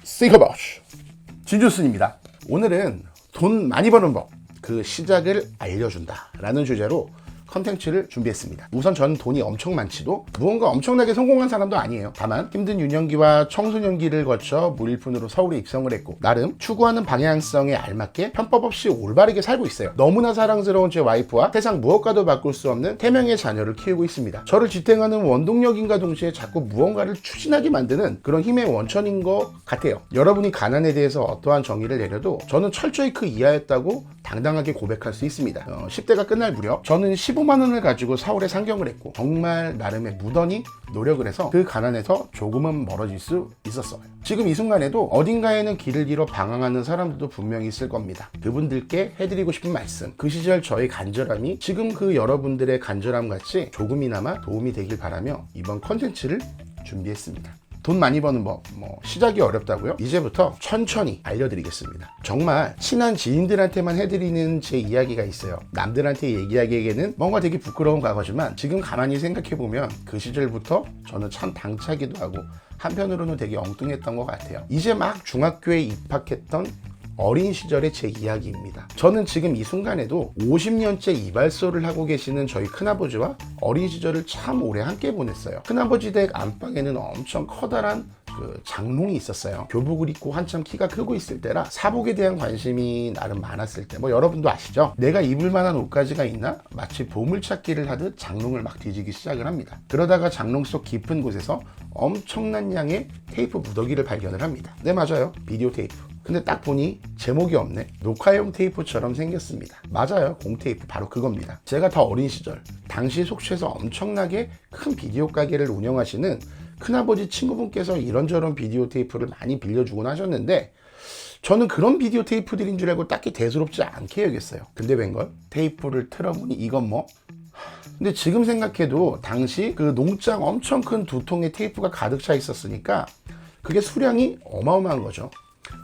시커버쉬 진주순입니다. 오늘은 돈 많이 버는 법, 그 시작을 알려준다 라는 주제로 컨텐츠를 준비했습니다. 우선 저는 돈이 엄청 많지도 무언가 엄청나게 성공한 사람도 아니에요. 다만 힘든 유년기와 청소년기를 거쳐 무일푼으로 서울에 입성을 했고 나름 추구하는 방향성에 알맞게 편법 없이 올바르게 살고 있어요. 너무나 사랑스러운 제 와이프와 세상 무엇과도 바꿀 수 없는 3명의 자녀를 키우고 있습니다. 저를 지탱하는 원동력인과 동시에 자꾸 무언가를 추진하게 만드는 그런 힘의 원천인 것 같아요. 여러분이 가난에 대해서 어떠한 정의를 내려도 저는 철저히 그 이하였다고 당당하게 고백할 수 있습니다. 10대가 끝날 무렵 저는 15만 원을 가지고 서울에 상경을 했고 정말 나름의 무던히 노력을 해서 그 가난에서 조금은 멀어질 수 있었어요. 지금 이 순간에도 어딘가에는 길을 잃어 방황하는 사람들도 분명히 있을 겁니다. 그분들께 해드리고 싶은 말씀, 그 시절 저의 간절함이 지금 그 여러분들의 간절함 같이 조금이나마 도움이 되길 바라며 이번 컨텐츠를 준비했습니다. 돈 많이 버는 법, 시작이 어렵다고요? 이제부터 천천히 알려드리겠습니다. 정말 친한 지인들한테만 해드리는 제 이야기가 있어요. 남들한테 얘기하기에는 뭔가 되게 부끄러운 과거지만 지금 가만히 생각해보면 그 시절부터 저는 참 당차기도 하고 한편으로는 되게 엉뚱했던 것 같아요. 이제 막 중학교에 입학했던 어린 시절의 제 이야기입니다. 저는 지금 이 순간에도 50년째 이발소를 하고 계시는 저희 큰아버지와 어린 시절을 참 오래 함께 보냈어요. 큰아버지 댁 안방에는 엄청 커다란 장롱이 있었어요. 교복을 입고 한참 키가 크고 있을 때라 사복에 대한 관심이 나름 많았을 때 여러분도 아시죠? 내가 입을 만한 옷가지가 있나? 마치 보물찾기를 하듯 장롱을 막 뒤지기 시작을 합니다. 그러다가 장롱 속 깊은 곳에서 엄청난 양의 테이프 무더기를 발견을 합니다. 네, 맞아요. 비디오 테이프. 근데 딱 보니 제목이 없네. 녹화용 테이프처럼 생겼습니다. 맞아요. 공테이프 바로 그겁니다. 제가 더 어린 시절 당시 속초에서 엄청나게 큰 비디오 가게를 운영하시는 큰아버지 친구분께서 이런저런 비디오 테이프를 많이 빌려주곤 하셨는데 저는 그런 비디오 테이프들인 줄 알고 딱히 대수롭지 않게 여겼어요. 근데 웬걸? 테이프를 틀어보니 이건 근데 지금 생각해도 당시 그 농장 엄청 큰 2통의 테이프가 가득 차 있었으니까 그게 수량이 어마어마한 거죠.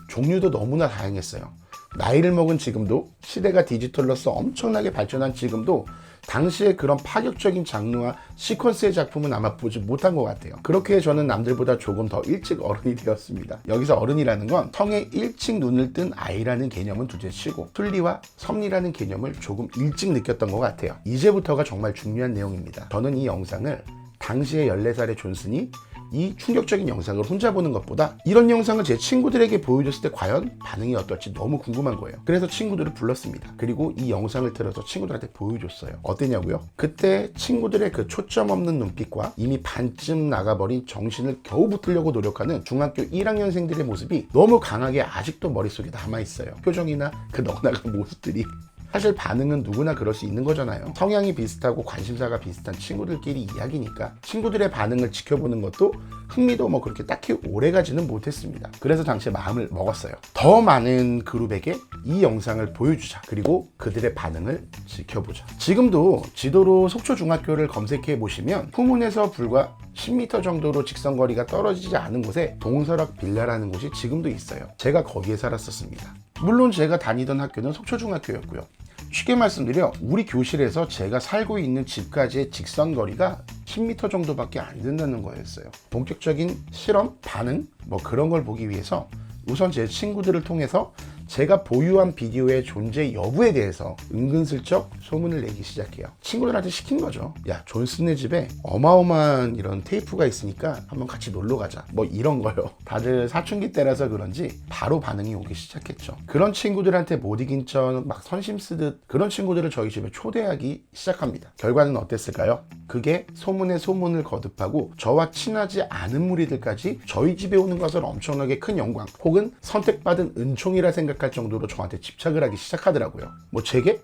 종류도 너무나 다양했어요. 나이를 먹은 지금도, 시대가 디지털로서 엄청나게 발전한 지금도 당시에 그런 파격적인 장르와 시퀀스의 작품은 아마 보지 못한 것 같아요. 그렇게 저는 남들보다 조금 더 일찍 어른이 되었습니다. 여기서 어른이라는 건 성에 일찍 눈을 뜬 아이라는 개념은 둘째치고 순리와 섭리라는 개념을 조금 일찍 느꼈던 것 같아요. 이제부터가 정말 중요한 내용입니다. 저는 이 영상을 당시에 14살의 존슨이 이 충격적인 영상을 혼자 보는 것보다 이런 영상을 제 친구들에게 보여줬을 때 과연 반응이 어떨지 너무 궁금한 거예요. 그래서 친구들을 불렀습니다. 그리고 이 영상을 틀어서 친구들한테 보여줬어요. 어땠냐고요? 그때 친구들의 그 초점 없는 눈빛과 이미 반쯤 나가버린 정신을 겨우 붙으려고 노력하는 중학교 1학년생들의 모습이 너무 강하게 아직도 머릿속에 남아있어요. 표정이나 그 넉나간 모습들이. 사실 반응은 누구나 그럴 수 있는 거잖아요. 성향이 비슷하고 관심사가 비슷한 친구들끼리 이야기니까 친구들의 반응을 지켜보는 것도 흥미도 그렇게 딱히 오래가지는 못했습니다. 그래서 당시에 마음을 먹었어요. 더 많은 그룹에게 이 영상을 보여주자. 그리고 그들의 반응을 지켜보자. 지금도 지도로 속초중학교를 검색해 보시면 후문에서 불과 10m 정도로 직선거리가 떨어지지 않은 곳에 동서락 빌라라는 곳이 지금도 있어요. 제가 거기에 살았었습니다. 물론 제가 다니던 학교는 속초중학교였고요. 쉽게 말씀드려 우리 교실에서 제가 살고 있는 집까지의 직선거리가 10m 정도밖에 안 된다는 거였어요. 본격적인 실험, 반응 그런 걸 보기 위해서 우선 제 친구들을 통해서 제가 보유한 비디오의 존재 여부에 대해서 은근슬쩍 소문을 내기 시작해요. 친구들한테 시킨 거죠. 야, 존슨의 집에 어마어마한 이런 테이프가 있으니까 한번 같이 놀러 가자. 이런 거요. 다들 사춘기 때라서 그런지 바로 반응이 오기 시작했죠. 그런 친구들한테 못 이긴 척 막 선심 쓰듯 그런 친구들을 저희 집에 초대하기 시작합니다. 결과는 어땠을까요? 그게 소문에 소문을 거듭하고 저와 친하지 않은 무리들까지 저희 집에 오는 것을 엄청나게 큰 영광 혹은 선택받은 은총이라 생각할 정도로 저한테 집착을 하기 시작하더라고요.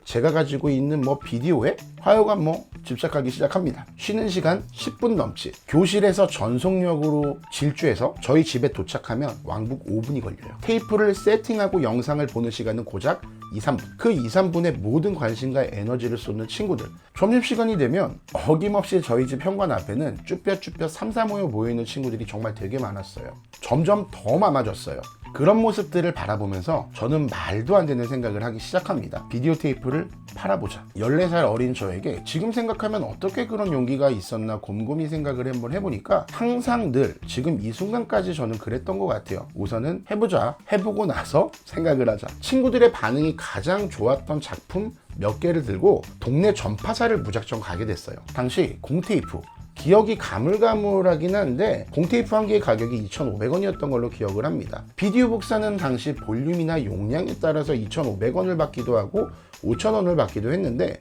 제가 가지고 있는 비디오에 하여간 집착하기 시작합니다. 쉬는 시간 10분 넘지 교실에서 전속력으로 질주해서 저희 집에 도착하면 왕복 5분이 걸려요. 테이프를 세팅하고 영상을 보는 시간은 고작 2-3분. 그 2-3분의 모든 관심과 에너지를 쏟는 친구들. 점심시간이 되면 어김없이 저희 집 현관 앞에는 쭈뼛쭈뼛 3-4 모여 모여있는 친구들이 정말 되게 많았어요. 점점 더 많아졌어요. 그런 모습들을 바라보면서 저는 말도 안 되는 생각을 하기 시작합니다. 비디오 테이프를 팔아보자. 14살 어린 저에게 지금 생각하면 어떻게 그런 용기가 있었나 곰곰이 생각을 한번 해보니까 항상 늘 지금 이 순간까지 저는 그랬던 것 같아요. 우선은 해보자. 해보고 나서 생각을 하자. 친구들의 반응이 가장 좋았던 작품 몇 개를 들고 동네 전파사를 무작정 가게 됐어요. 당시 공테이프, 기억이 가물가물하긴 한데 공테이프 한 개의 가격이 2,500원이었던 걸로 기억을 합니다. 비디오 복사는 당시 볼륨이나 용량에 따라서 2,500원을 받기도 하고 5,000원을 받기도 했는데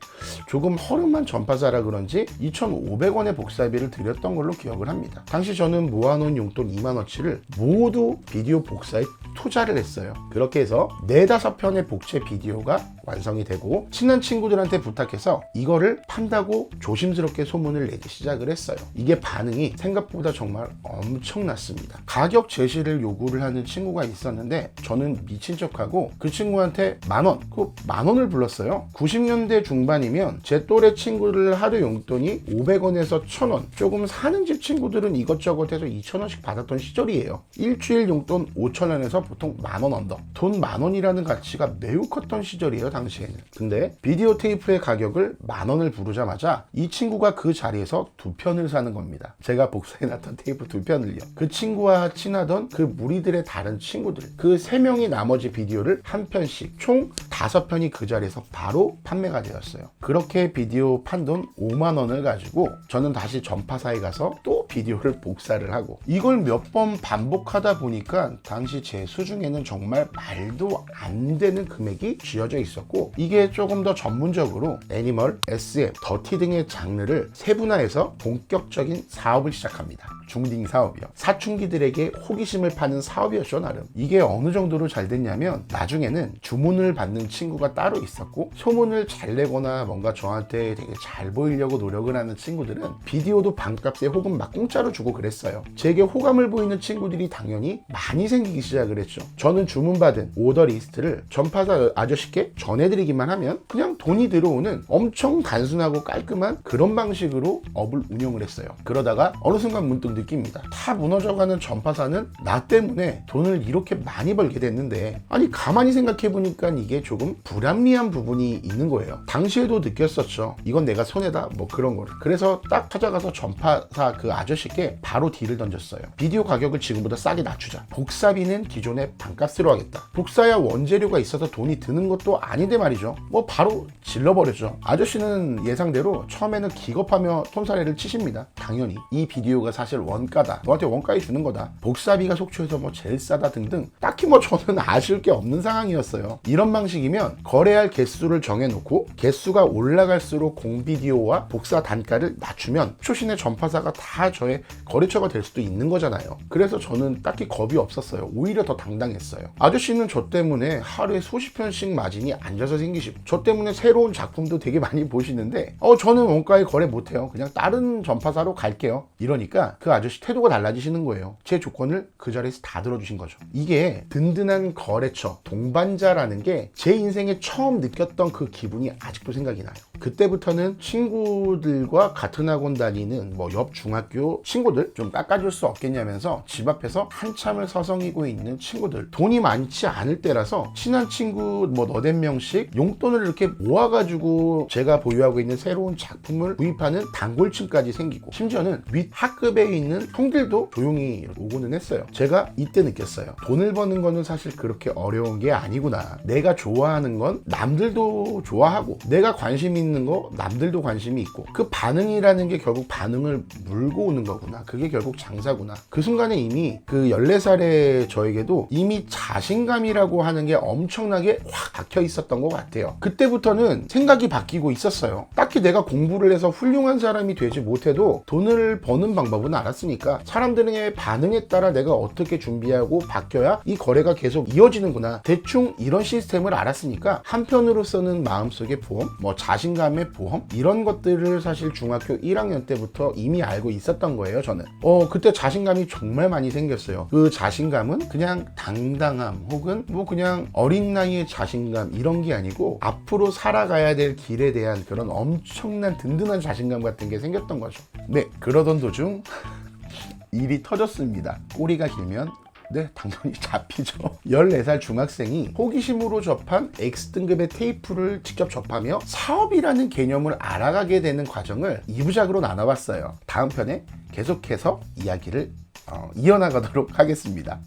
조금 허름한 전파사라 그런지 2,500원의 복사비를 드렸던 걸로 기억을 합니다. 당시 저는 모아놓은 용돈 2만원치를 모두 비디오 복사에 투자를 했어요. 그렇게 해서 4-5편의 복제 비디오가 완성이 되고 친한 친구들한테 부탁해서 이거를 판다고 조심스럽게 소문을 내기 시작을 했어요. 이게 반응이 생각보다 정말 엄청났습니다. 가격 제시를 요구를 하는 친구가 있었는데 저는 미친 척하고 그 친구한테 만원, 그 만원을 불렀어요. 90년대 중반이면 제 또래 친구들 하루 용돈이 500원에서 1,000원, 조금 사는 집 친구들은 이것저것 해서 2,000원씩 받았던 시절이에요. 일주일 용돈 5,000원에서 보통 만원 언더, 돈 만원이라는 가치가 매우 컸던 시절이에요, 당시에는. 근데 비디오 테이프의 가격을 만원을 부르자마자 이 친구가 그 자리에서 2편을 사는 겁니다. 제가 복사해놨던 테이프 2편을요. 그 친구와 친하던 그 무리들의 다른 친구들, 그 3명이 나머지 비디오를 한 편씩 총 5편이 그 자리에서 바로 판매가 되었어요. 그렇게 비디오 판돈 5만원을 가지고 저는 다시 전파사에 가서 또 비디오를 복사를 하고 이걸 몇 번 반복하다 보니까 당시 제 수중에는 정말 말도 안 되는 금액이 쥐어져 있었고 이게 조금 더 전문적으로 애니멀, SF, 더티 등의 장르를 세분화해서 본격적인 사업을 시작합니다. 중딩 사업이요. 사춘기들에게 호기심을 파는 사업이었죠, 나름. 이게 어느 정도로 잘 됐냐면 나중에는 주문을 받는 친구가 따로 있었고 소문을 잘 내거나 뭔가 저한테 되게 잘 보이려고 노력을 하는 친구들은 비디오도 반값에 혹은 막 공짜로 주고 그랬어요. 제게 호감을 보이는 친구들이 당연히 많이 생기기 시작을 했죠. 저는 주문받은 오더 리스트를 전파사 아저씨께 전해드리기만 하면 그냥 돈이 들어오는 엄청 단순하고 깔끔한 그런 방식으로 업을 운영을 했어요. 그러다가 어느 순간 문득 느낍니다. 다 무너져가는 전파사는 나 때문에 돈을 이렇게 많이 벌게 됐는데 아니 가만히 생각해보니까 이게 조금 불합리한 부분이 있는 거예요. 당시에도 느꼈었죠. 이건 내가 손해다 뭐 그런 거를. 그래서 딱 찾아가서 전파사 그 아저씨께 바로 딜을 던졌어요. 비디오 가격을 지금보다 싸게 낮추자. 복사비는 기존의 반값으로 하겠다. 복사야 원재료가 있어서 돈이 드는 것도 아닌데 말이죠. 뭐 바로 질러버렸죠. 아저씨는 예상대로 처음에는 기겁하며 손사래를 치십니다. 당연히 이 비디오가 사실 원가다. 너한테 원가에 주는 거다. 복사비가 속초에서 뭐 제일 싸다 등등 딱히 뭐 저는 아쉬울 게 없는 상황이었어요. 이런 방식이면 거래할 개수를 정해놓고 개수가 올라갈수록 공비디오와 복사 단가를 낮추면 초신의 전파사가 다 저의 거래처가 될 수도 있는 거잖아요. 그래서 저는 딱히 겁이 없었어요. 오히려 더 당당했어요. 아저씨는 저 때문에 하루에 수십 편씩 마진이 앉아서 생기시고 저 때문에 새로운 작품도 되게 많이 보시는데 저는 원가에 거래 못해요. 그냥 다른 전파사로 갈게요. 이러니까 그 아저씨 태도가 달라지시는 거예요. 제 조건을 그 자리에서 다 들어주신 거죠. 이게 든든한 거래처, 동반자라는 게 제 인생에 처음 느꼈던 그 기분이 아직도 생각이 나요. 그때부터는 친구들과 같은 학원 다니는 뭐 옆 중학교 친구들 좀 깎아줄 수 없겠냐면서 집 앞에서 한참을 서성이고 있는 친구들, 돈이 많지 않을 때라서 친한 친구 뭐 너댓 명씩 용돈을 이렇게 모아가지고 제가 보유하고 있는 새로운 작품을 구입하는 단골층까지 생기고 심지어는 윗 학급에 있는 형들도 조용히 오고는 했어요. 제가 이때 느꼈어요. 돈을 버는 거는 사실 그렇게 어려운 게 아니구나. 내가 좋아하는 건 남들도 좋아하고 내가 관심 있는 거 남들도 관심이 있고 그 반응이라는 게 결국 반응을 물고 오는 거구나. 그게 결국 장사구나. 그 순간에 이미 그 14살의 저에게도 이미 자신감이라고 하는 게 엄청나게 확 박혀 있었던 것 같아요. 그때부터는 생각이 바뀌고 있었어요. 딱히 내가 공부를 해서 훌륭한 사람이 되지 못해도 돈을 버는 방법은 알았으니까 사람들의 반응에 따라 내가 어떻게 준비하고 바뀌어야 이 거래가 계속 이어지는구나. 대충 이런 시스템을 알았으니까 한편으로서는 마음속에 보험, 뭐 자신감의 보험 이런 것들을 사실 중학교 1학년 때부터 이미 알고 있었던 거예요. 저는 그때 자신감이 정말 많이 생겼어요. 그 자신감은 그냥 당당함 혹은 뭐 그냥 어린 나이의 자신감 이런 게 아니고 앞으로 살아가야 될 길에 대한 그런 엄청난 든든한 자신감 같은 게 생겼던 거죠. 네, 그러던 도중 일이 터졌습니다. 꼬리가 길면 네, 당연히 잡히죠. 14살 중학생이 호기심으로 접한 X등급의 테이프를 직접 접하며 사업이라는 개념을 알아가게 되는 과정을 2부작으로 나눠봤어요. 다음 편에 계속해서 이야기를 이어나가도록 하겠습니다.